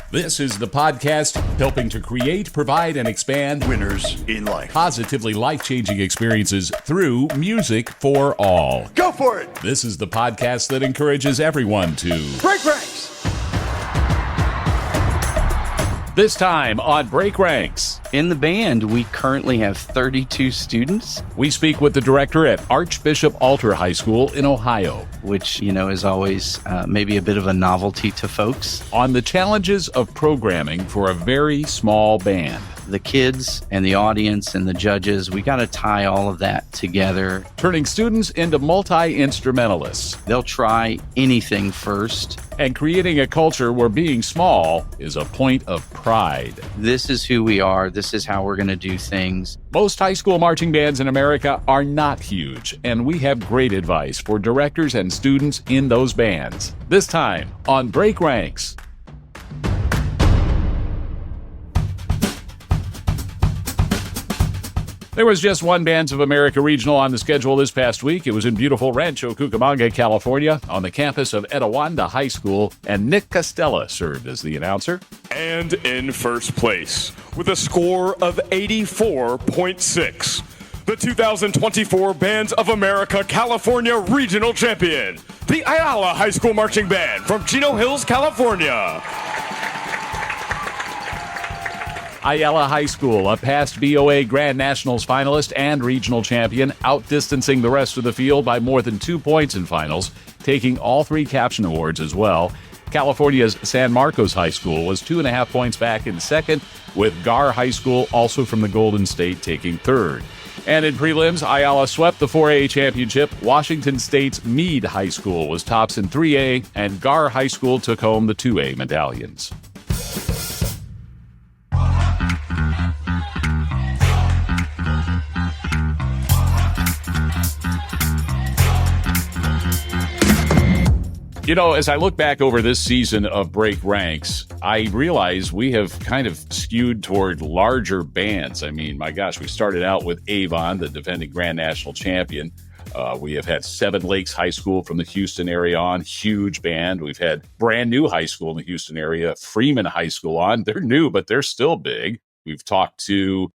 This is the podcast helping to create, provide, and expand winners in life. Positively life-changing experiences through music for all. Go for it! This is the podcast that encourages everyone to break ranks. This time on Break Ranks. In the band, we currently have 32 students. We speak with the director at Archbishop Alter High School in Ohio, which, is always maybe a bit of a novelty to folks. On the challenges of programming for a very small band. The kids and the audience and the judges, we got to tie all of that together. Turning students into multi-instrumentalists. They'll try anything first. And creating a culture where being small is a point of pride. This is who we are. This is how we're going to do things. Most high school marching bands in America are not huge, and we have great advice for directors and students in those bands. This time on Break Ranks. There was just one Bands of America regional on the schedule this past week. It was in beautiful Rancho Cucamonga, California, on the campus of Etiwanda High School, and Nick Costella served as the announcer. And in first place, with a score of 84.6, the 2024 Bands of America California Regional Champion, the Ayala High School Marching Band from Chino Hills, California. Ayala High School, a past BOA Grand Nationals finalist and regional champion, outdistancing the rest of the field by more than 2 points in finals, taking all 3 caption awards as well. California's San Marcos High School was 2.5 points back in second, with Gar High School, also from the Golden State, taking third. And in prelims, Ayala swept the 4A championship. Washington State's Meade High School was tops in 3A, and Gar High School took home the 2A medallions. As I look back over this season of Break Ranks, I realize we have kind of skewed toward larger bands. I mean, my gosh, we started out with Avon, the defending Grand National champion. We have had Seven Lakes High School from the Houston area on, huge band. We've had brand new high school in the Houston area, Freeman High School on. They're new, but they're still big. We've talked to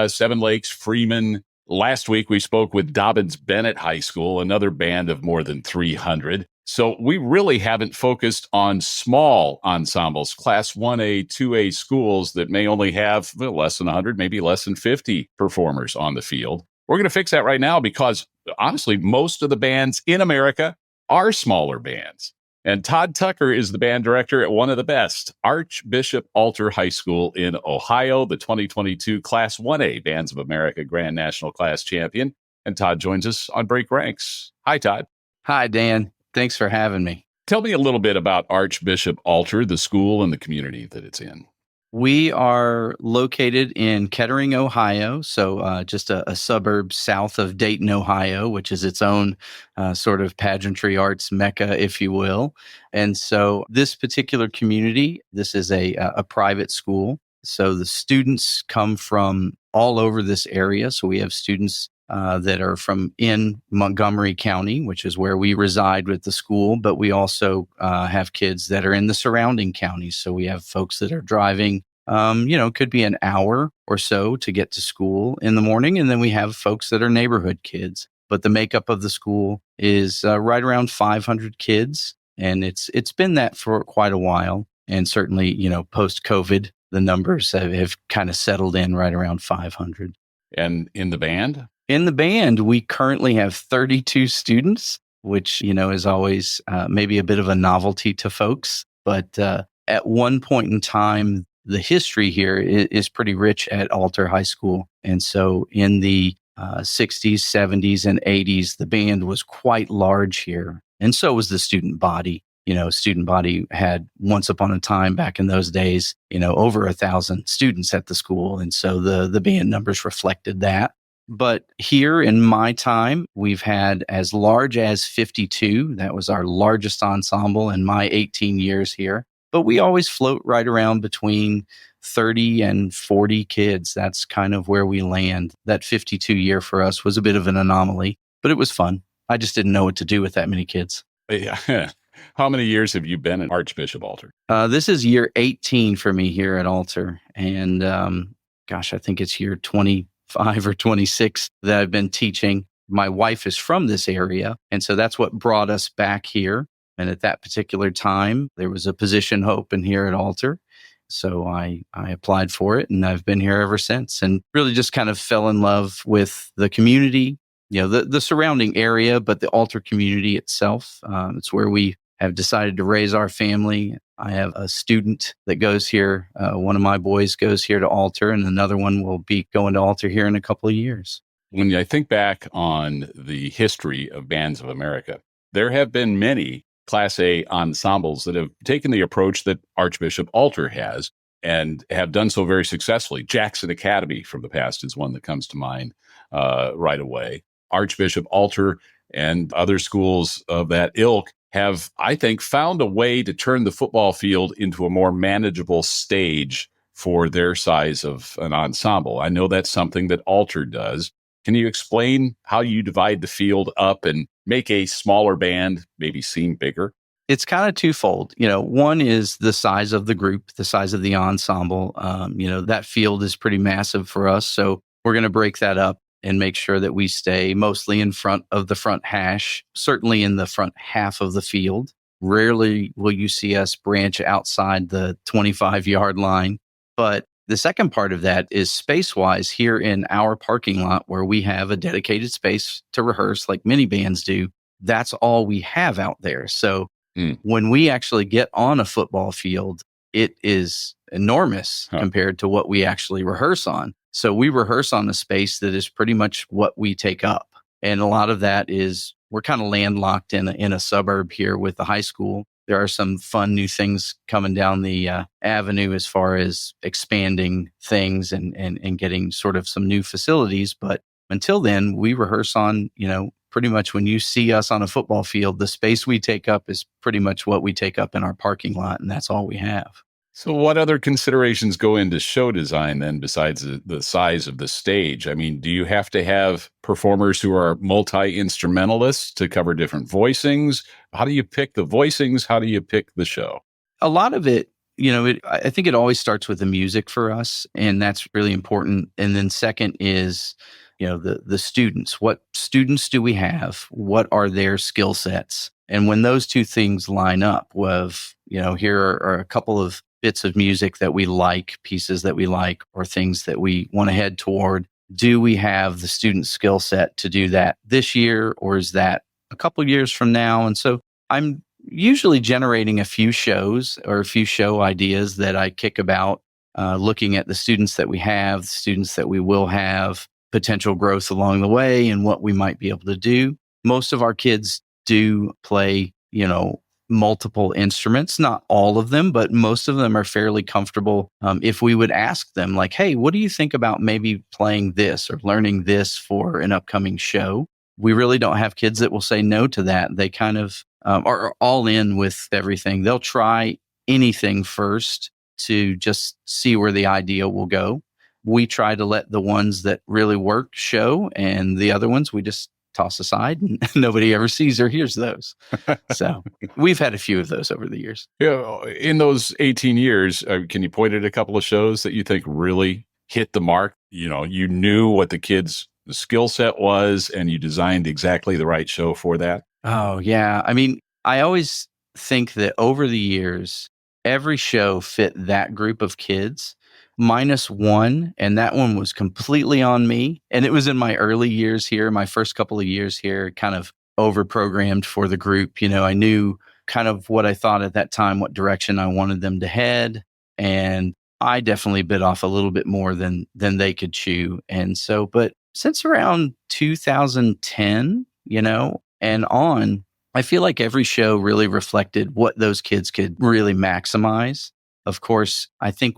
Seven Lakes, Freeman. Last week, we spoke with Dobbins Bennett High School, another band of more than 300. So we really haven't focused on small ensembles, Class 1A, 2A schools that may only have less than 100, maybe less than 50 performers on the field. We're going to fix that right now because, honestly, most of the bands in America are smaller bands. And Todd Tucker is the band director at one of the best, Archbishop Alter High School in Ohio, the 2022 Class 1A Bands of America Grand National Class Champion. And Todd joins us on Break Ranks. Hi, Todd. Hi, Dan. Thanks for having me. Tell me a little bit about Archbishop Alter, the school and the community that it's in. We are located in Kettering, Ohio, so just a suburb south of Dayton, Ohio, which is its own sort of pageantry arts mecca, if you will. And so this particular community, this is a private school. So the students come from all over this area. So we have students that are from in Montgomery County, which is where we reside with the school, but we also have kids that are in the surrounding counties. So we have folks that are driving, could be an hour or so to get to school in the morning. And then we have folks that are neighborhood kids. But the makeup of the school is right around 500 kids. And it's been that for quite a while. And certainly, post-COVID, the numbers have kind of settled in right around 500. And in the band? In the band, we currently have 32 students, which, is always maybe a bit of a novelty to folks. But at one point in time, the history here is pretty rich at Alter High School. And so in the 60s, 70s, and 80s, the band was quite large here. And so was the student body. Student body had once upon a time back in those days, over 1,000 students at the school. And so the band numbers reflected that. But here in my time, we've had as large as 52. That was our largest ensemble in my 18 years here. But we always float right around between 30 and 40 kids. That's kind of where we land. That 52 year for us was a bit of an anomaly, but it was fun. I just didn't know what to do with that many kids. Yeah. How many years have you been an Archbishop Altar? This is year 18 for me here at Altar. And gosh, I think it's year 25 or 26 that I've been teaching. My wife is from this area. And so that's what brought us back here. And at that particular time, there was a position open here at Altar. So I applied for it, and I've been here ever since, and really just kind of fell in love with the community, the surrounding area, but the Altar community itself. It's where we have decided to raise our family. I have a student that goes here. One of my boys goes here to Altar, and another one will be going to Altar here in a couple of years. When I think back on the history of Bands of America, there have been many Class A ensembles that have taken the approach that Archbishop Altar has and have done so very successfully. Jackson Academy from the past is one that comes to mind right away. Archbishop Altar and other schools of that ilk have, I think, found a way to turn the football field into a more manageable stage for their size of an ensemble. I know that's something that Altar does. Can you explain how you divide the field up and make a smaller band maybe seem bigger? It's kind of twofold. One is the size of the group, the size of the ensemble. That field is pretty massive for us. So we're going to break that up and make sure that we stay mostly in front of the front hash, certainly in the front half of the field. Rarely will you see us branch outside the 25-yard line. But the second part of that is space-wise here in our parking lot, where we have a dedicated space to rehearse like many bands do. That's all we have out there. So when we actually get on a football field, it is enormous compared to what we actually rehearse on. So we rehearse on a space that is pretty much what we take up. And a lot of that is we're kind of landlocked in a suburb here with the high school. There are some fun new things coming down the avenue as far as expanding things and getting sort of some new facilities. But until then, we rehearse on, pretty much when you see us on a football field, the space we take up is pretty much what we take up in our parking lot. And that's all we have. So what other considerations go into show design then besides the size of the stage? I mean, do you have to have performers who are multi-instrumentalists to cover different voicings? How do you pick the voicings? How do you pick the show? A lot of it, I think it always starts with the music for us, and that's really important. And then second is, the students. What students do we have? What are their skill sets? And when those two things line up with, here are a couple of bits of music that we like, pieces that we like, or things that we want to head toward. Do we have the student skill set to do that this year, or is that a couple years from now? And so I'm usually generating a few shows or a few show ideas that I kick about, looking at the students that we have, the students that we will have, potential growth along the way, and what we might be able to do. Most of our kids do play, multiple instruments, not all of them, but most of them are fairly comfortable. If we would ask them like, hey, what do you think about maybe playing this or learning this for an upcoming show? We really don't have kids that will say no to that. They kind of are all in with everything. They'll try anything first to just see where the idea will go. We try to let the ones that really work show, and the other ones we just toss aside, and nobody ever sees or hears those. So we've had a few of those over the years. Yeah, in those 18 years, can you point at a couple of shows that you think really hit the mark? You knew what the kids' skill set was, and you designed exactly the right show for that? Oh, yeah. I mean, I always think that over the years, every show fit that group of kids. Minus one, and that one was completely on me. And it was in my early years here, my first couple of years here, kind of over-programmed for the group. I knew kind of what I thought at that time, what direction I wanted them to head. And I definitely bit off a little bit more than they could chew. And so, but since around 2010, and on, I feel like every show really reflected what those kids could really maximize. Of course, I think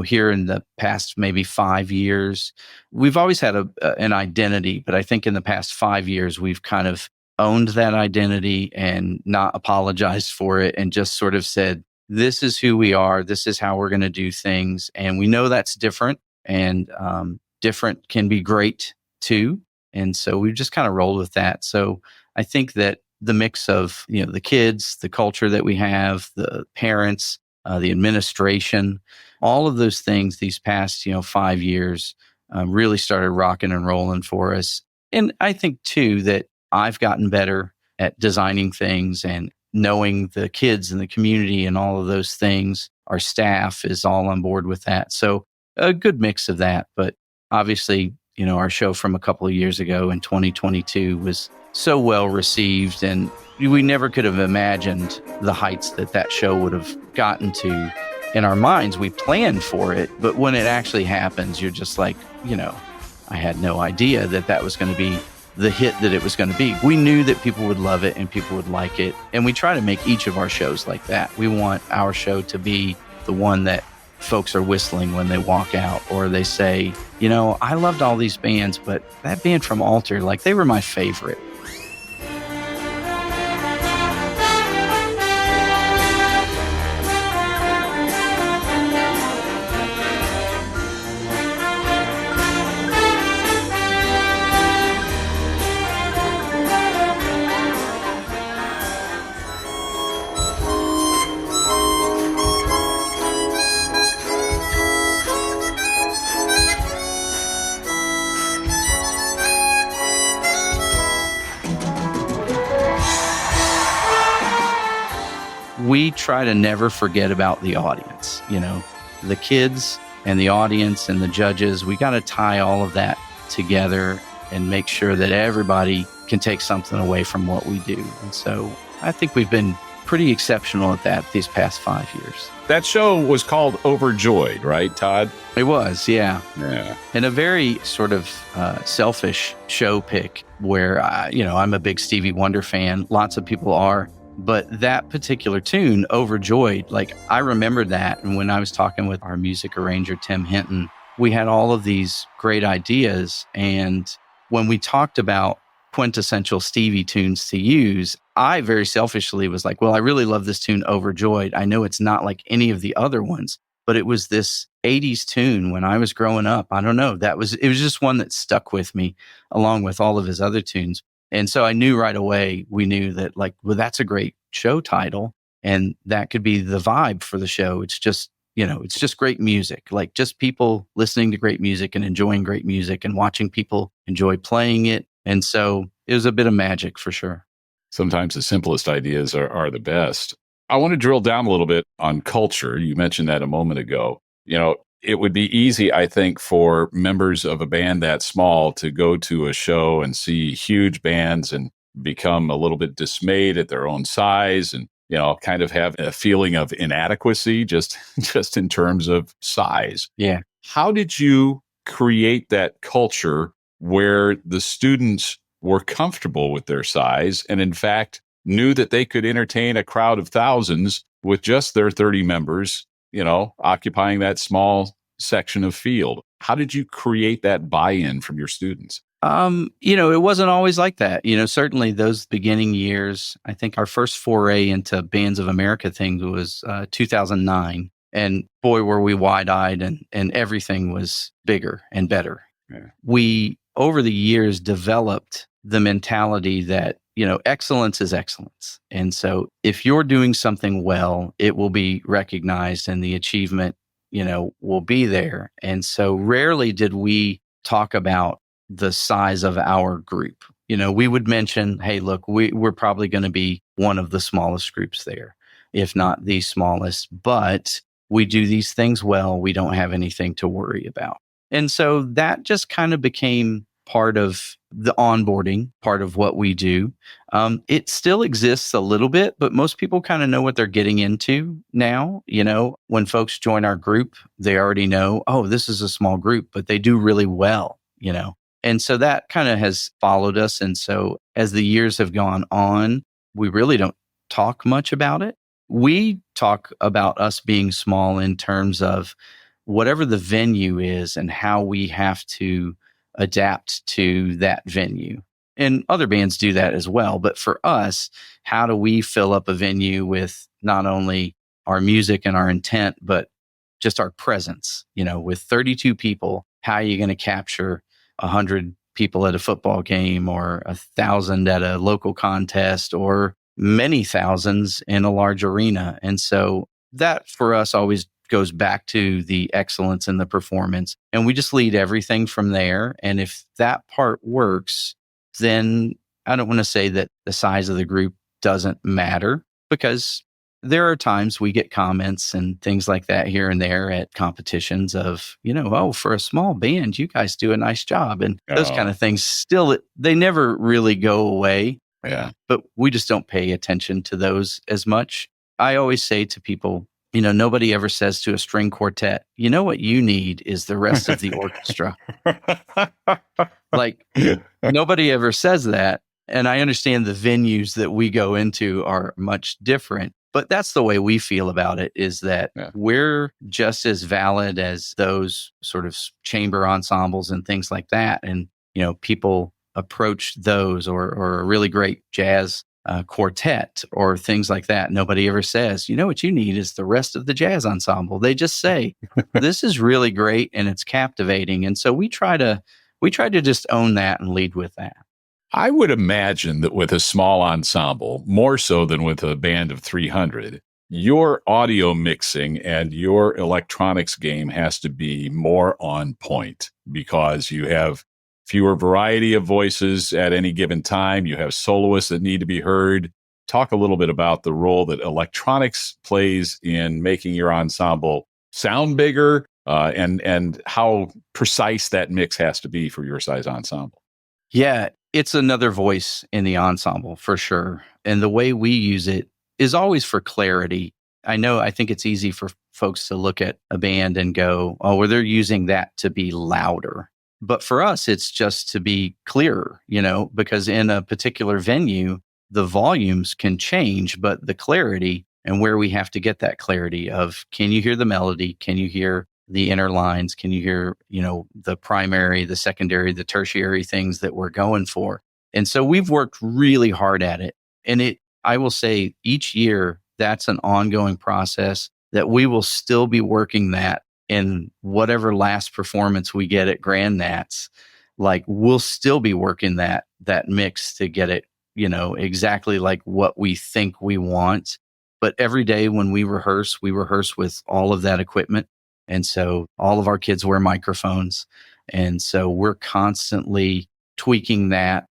here in the past maybe 5 years, we've always had an identity, but I think in the past 5 years, we've kind of owned that identity and not apologized for it and just sort of said, this is who we are. This is how we're going to do things. And we know that's different, and different can be great too. And so we've just kind of rolled with that. So I think that the mix of, the kids, the culture that we have, the parents, the administration, all of those things these past, 5 years really started rocking and rolling for us. And I think too that I've gotten better at designing things and knowing the kids and the community and all of those things. Our staff is all on board with that. So a good mix of that. But obviously, our show from a couple of years ago in 2022 was so well received, and we never could have imagined the heights that show would have gotten to. In our minds, we planned for it, but when it actually happens, you're just like, I had no idea that was going to be the hit that it was going to be. We knew that people would love it and people would like it. And we try to make each of our shows like that. We want our show to be the one that folks are whistling when they walk out, or they say, I loved all these bands, but that band from Alter, they were my favorite. We try to never forget about the audience, the kids and the audience and the judges. We got to tie all of that together and make sure that everybody can take something away from what we do. And so I think we've been pretty exceptional at that these past 5 years. That show was called Overjoyed, right, Todd? It was, yeah. Yeah. And a very sort of selfish show pick where, I'm a big Stevie Wonder fan. Lots of people are. But that particular tune, Overjoyed, I remembered that. And when I was talking with our music arranger, Tim Hinton, we had all of these great ideas. And when we talked about quintessential Stevie tunes to use, I very selfishly was like, well, I really love this tune, Overjoyed. I know it's not like any of the other ones, but it was this 80s tune when I was growing up. I don't know. It was just one that stuck with me along with all of his other tunes. And so I knew right away, we knew that that's a great show title, and that could be the vibe for the show. It's just, it's just great music, just people listening to great music and enjoying great music and watching people enjoy playing it. And so it was a bit of magic for sure. Sometimes the simplest ideas are the best. I want to drill down a little bit on culture. You mentioned that a moment ago. It would be easy, I think, for members of a band that small to go to a show and see huge bands and become a little bit dismayed at their own size and, kind of have a feeling of inadequacy just in terms of size. Yeah. How did you create that culture where the students were comfortable with their size and, in fact, knew that they could entertain a crowd of thousands with just their 30 members, occupying that small section of field? How did you create that buy-in from your students? It wasn't always like that. Certainly those beginning years, I think our first foray into Bands of America thing was 2009. And boy, were we wide-eyed and everything was bigger and better. Yeah. We, over the years, developed the mentality that, excellence is excellence. And so if you're doing something well, it will be recognized and the achievement, will be there. And so rarely did we talk about the size of our group. We would mention, hey, look, we're probably going to be one of the smallest groups there, if not the smallest, but we do these things well. We don't have anything to worry about. And so that just kind of became part of the onboarding, part of what we do. It still exists a little bit, but most people kind of know what they're getting into now. When folks join our group, they already know, oh, this is a small group, but they do really well, And so that kind of has followed us. And so as the years have gone on, we really don't talk much about it. We talk about us being small in terms of whatever the venue is and how we have to adapt to that venue. And other bands do that as well. But for us, how do we fill up a venue with not only our music and our intent, but just our presence? With 32 people, how are you going to capture 100 people at a football game, or 1,000 at a local contest, or many thousands in a large arena. And so that for us always goes back to the excellence in the performance. And we just lead everything from there. And if that part works, then I don't want to say that the size of the group doesn't matter, because there are times we get comments and things like that here and there at competitions of, oh, for a small band, you guys do a nice job. And those kind of things still, they never really go away. Yeah. But we just don't pay attention to those as much. I always say to people, nobody ever says to a string quartet, what you need is the rest of the orchestra. Like, nobody ever says that. And I understand the venues that we go into are much different. But that's the way we feel about it, is that we're just as valid as those sort of chamber ensembles and things like that. And, people approach those or a really great jazz quartet or things like that. Nobody ever says, what you need is the rest of the jazz ensemble. They just say, this is really great and it's captivating. And so we try to just own that and lead with that. I would imagine that with a small ensemble, more so than with a band of 300, your audio mixing and your electronics game has to be more on point, because you have fewer variety of voices at any given time. You have soloists that need to be heard. Talk a little bit about the role that electronics plays in making your ensemble sound bigger, and how precise that mix has to be for your size ensemble. Yeah, it's another voice in the ensemble for sure. And the way we use it is always for clarity. I think it's easy for folks to look at a band and go, oh, well, they're using that to be louder. But for us, it's just to be clearer, because in a particular venue, the volumes can change, but the clarity and where we have to get that clarity of, can you hear the melody? Can you hear the inner lines? Can you hear, the primary, the secondary, the tertiary things that we're going for? And so we've worked really hard at it. And I will say each year, that's an ongoing process that we will still be working that in whatever last performance we get at Grand Nats. Like, we'll still be working that mix to get it, exactly like what we think we want. But every day when we rehearse with all of that equipment. And so all of our kids wear microphones. And so we're constantly tweaking that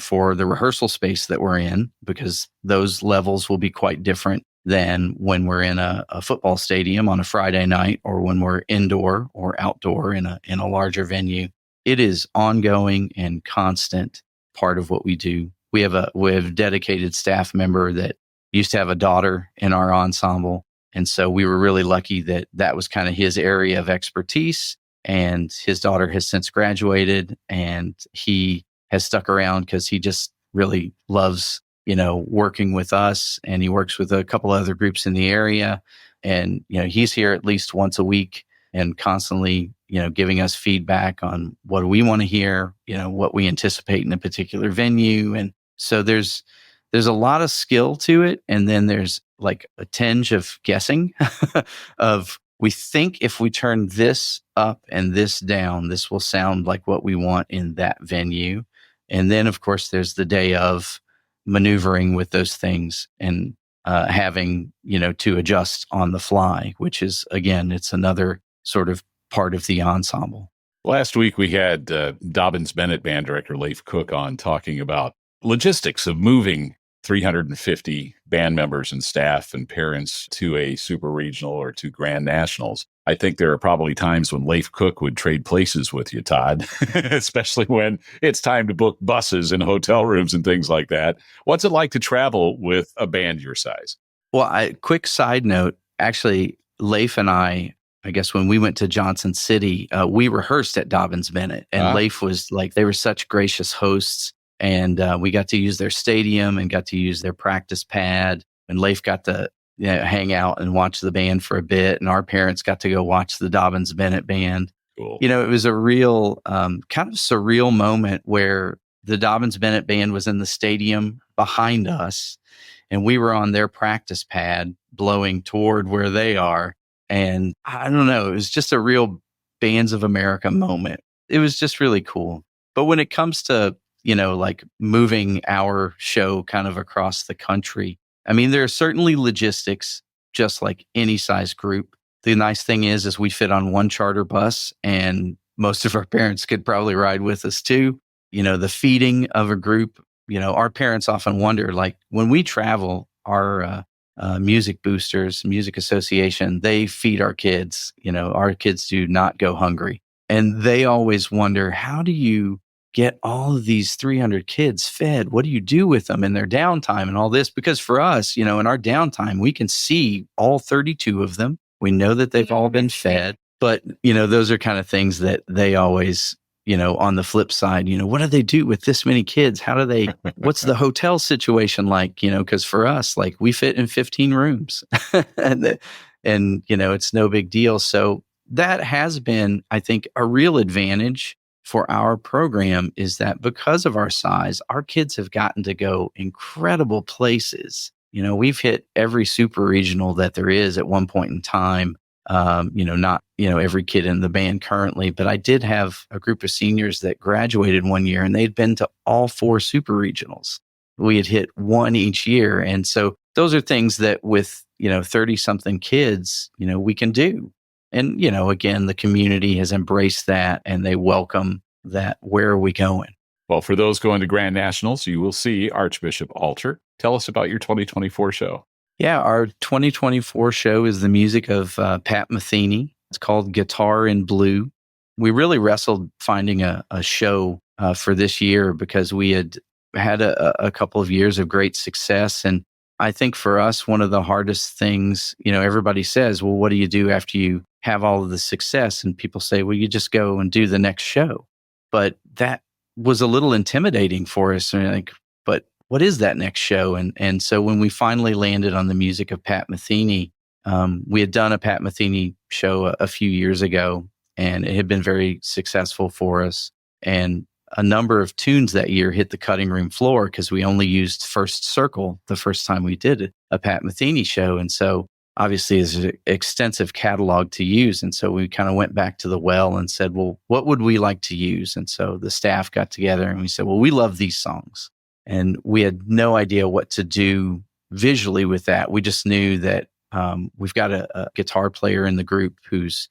for the rehearsal space that we're in, because those levels will be quite different than when we're in a football stadium on a Friday night, or when we're indoor or outdoor in a larger venue. It is ongoing and constant part of what we do. We have a dedicated staff member that used to have a daughter in our ensemble. And so we were really lucky that was kind of his area of expertise. And his daughter has since graduated, and he has stuck around because he just really loves, working with us. And he works with a couple other groups in the area. And, he's here at least once a week and constantly, giving us feedback on what do we want to hear, what we anticipate in a particular venue. And so there's a lot of skill to it. And then there's like a tinge of guessing of, we think if we turn this up and this down, this will sound like what we want in that venue. And then, of course, there's the day of maneuvering with those things and having, to adjust on the fly, which is, again, it's another sort of part of the ensemble. Last week, we had Dobbins Bennett band director Leif Cook on talking about logistics of moving 350 band members and staff and parents to a super regional or to Grand Nationals. I think there are probably times when Leif Cook would trade places with you, Todd, especially when it's time to book buses and hotel rooms and things like that. What's it like to travel with a band your size? Well, quick side note, actually, Leif and I guess when we went to Johnson City, we rehearsed at Dobbins Bennett, and Leif was like, they were such gracious hosts. And we got to use their stadium and got to use their practice pad. And Leif got to hang out and watch the band for a bit. And our parents got to go watch the Dobbins Bennett band. Cool. It was a real kind of surreal moment where the Dobbins Bennett band was in the stadium behind us, and we were on their practice pad blowing toward where they are. And I don't know, it was just a real Bands of America moment. It was just really cool. But when it comes to, like moving our show kind of across the country, I mean, there are certainly logistics, just like any size group. The nice thing is we fit on one charter bus, and most of our parents could probably ride with us too. The feeding of a group, our parents often wonder, like when we travel, our music boosters, music association, they feed our kids. Our kids do not go hungry. And they always wonder, how do you get all of these 300 kids fed? What do you do with them in their downtime and all this? Because for us, in our downtime, we can see all 32 of them. We know that they've all been fed. But, those are kind of things that they always, on the flip side, what do they do with this many kids? What's the hotel situation like? Because for us, like we fit in 15 rooms and it's no big deal. So that has been, I think, a real advantage for our program, is that because of our size, our kids have gotten to go incredible places. We've hit every super regional that there is at one point in time. Not, every kid in the band currently, but I did have a group of seniors that graduated one year and they'd been to all 4 super regionals. We had hit one each year. And so those are things that with, 30 something kids, we can do. And, again, the community has embraced that and they welcome that. Where are we going? Well, for those going to Grand Nationals, you will see Archbishop Alter. Tell us about your 2024 show. Yeah, our 2024 show is the music of Pat Metheny. It's called Guitar in Blue. We really wrestled finding a show for this year because we had a couple of years of great success. And I think for us, one of the hardest things, everybody says, well, what do you do after you have all of the success? And people say, well, you just go and do the next show. But that was a little intimidating for us. And like, but what is that next show? And so when we finally landed on the music of Pat Metheny, we had done a Pat Metheny show a few years ago, and it had been very successful for us. And a number of tunes that year hit the cutting room floor because we only used First Circle the first time we did a Pat Metheny show. And so obviously it's an extensive catalog to use. And so we kind of went back to the well and said, well, what would we like to use? And so the staff got together and we said, well, we love these songs. And we had no idea what to do visually with that. We just knew that we've got a guitar player in the group who's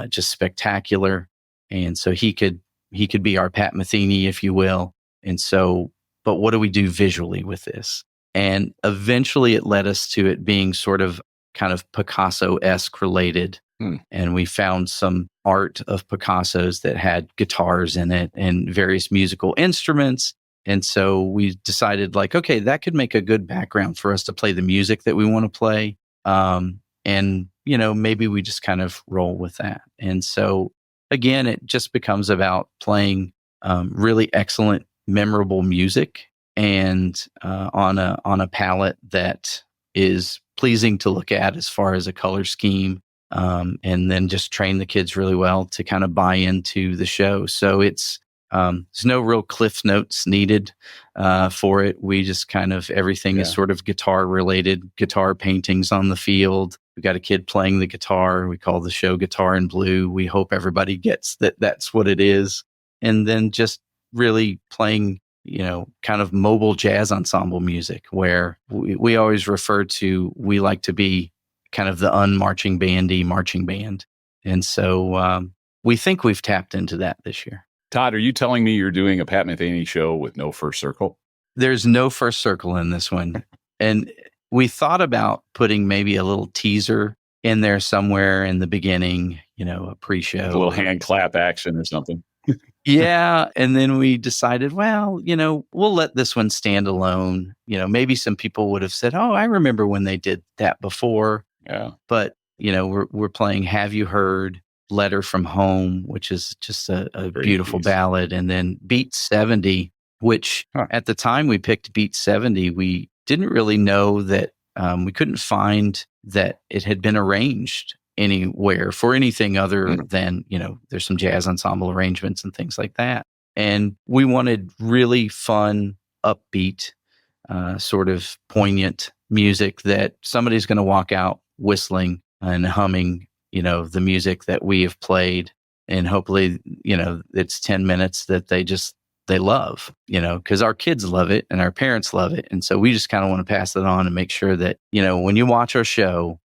just spectacular. And so he could be our Pat Metheny, if you will. And so, but what do we do visually with this? And eventually it led us to it being sort of kind of Picasso-esque related. And we found some art of Picasso's that had guitars in it and various musical instruments. And so we decided like, okay, that could make a good background for us to play the music that we want to play. And, maybe we just kind of roll with that. And so again, it just becomes about playing really excellent, memorable music and on a palette that is pleasing to look at as far as a color scheme, and then just train the kids really well to kind of buy into the show. So it's there's no real cliff notes needed for it. We just kind of everything is sort of guitar related, guitar paintings on the field. We got a kid playing the guitar. We call the show Guitar in Blue. We hope everybody gets that that's what it is. And then just really playing, kind of mobile jazz ensemble music where we always refer to, we like to be kind of the unmarching bandy marching band. And so we think we've tapped into that this year. Todd, are you telling me you're doing a Pat Metheny show with no First Circle? There's no First Circle in this one. And we thought about putting maybe a little teaser in there somewhere in the beginning, a pre-show. A little hand clap action or something. Yeah. And then we decided, well, we'll let this one stand alone. Maybe some people would have said, oh, I remember when they did that before. Yeah. But, we're playing Have You Heard? Letter from Home, which is just a beautiful ballad. And then Beat 70, which at the time we picked Beat 70, we didn't really know that we couldn't find that it had been arranged anywhere for anything other than, there's some jazz ensemble arrangements and things like that. And we wanted really fun, upbeat, sort of poignant music that somebody's going to walk out whistling and humming, the music that we have played. And hopefully, it's 10 minutes that they love, because our kids love it and our parents love it. And so we just kind of want to pass it on and make sure that, when you watch our show,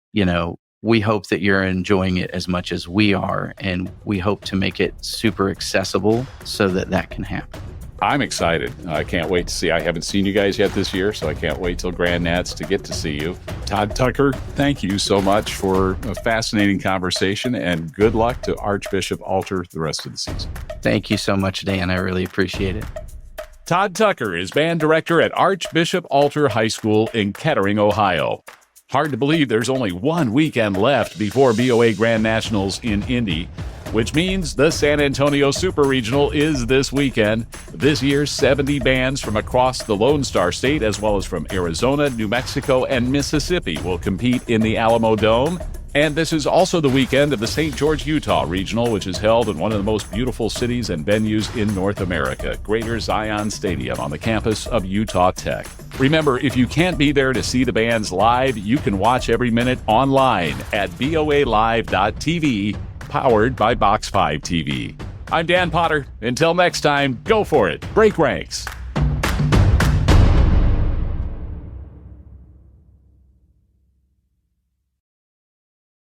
we hope that you're enjoying it as much as we are. And we hope to make it super accessible so that can happen. I'm excited. I can't wait to see. I haven't seen you guys yet this year, so I can't wait till Grand Nats to get to see you. Todd Tucker, thank you so much for a fascinating conversation, and good luck to Archbishop Alter the rest of the season. Thank you so much, Dan. I really appreciate it. Todd Tucker is band director at Archbishop Alter High School in Kettering, Ohio. Hard to believe there's only one weekend left before BOA Grand Nationals in Indy, which means the San Antonio Super Regional is this weekend. This year, 70 bands from across the Lone Star State, as well as from Arizona, New Mexico, and Mississippi, will compete in the Alamo Dome. And this is also the weekend of the St. George, Utah Regional, which is held in one of the most beautiful cities and venues in North America, Greater Zion Stadium on the campus of Utah Tech. Remember, if you can't be there to see the bands live, you can watch every minute online at boalive.tv, powered by Box 5 TV. I'm Dan Potter. Until next time, go for it. Break ranks.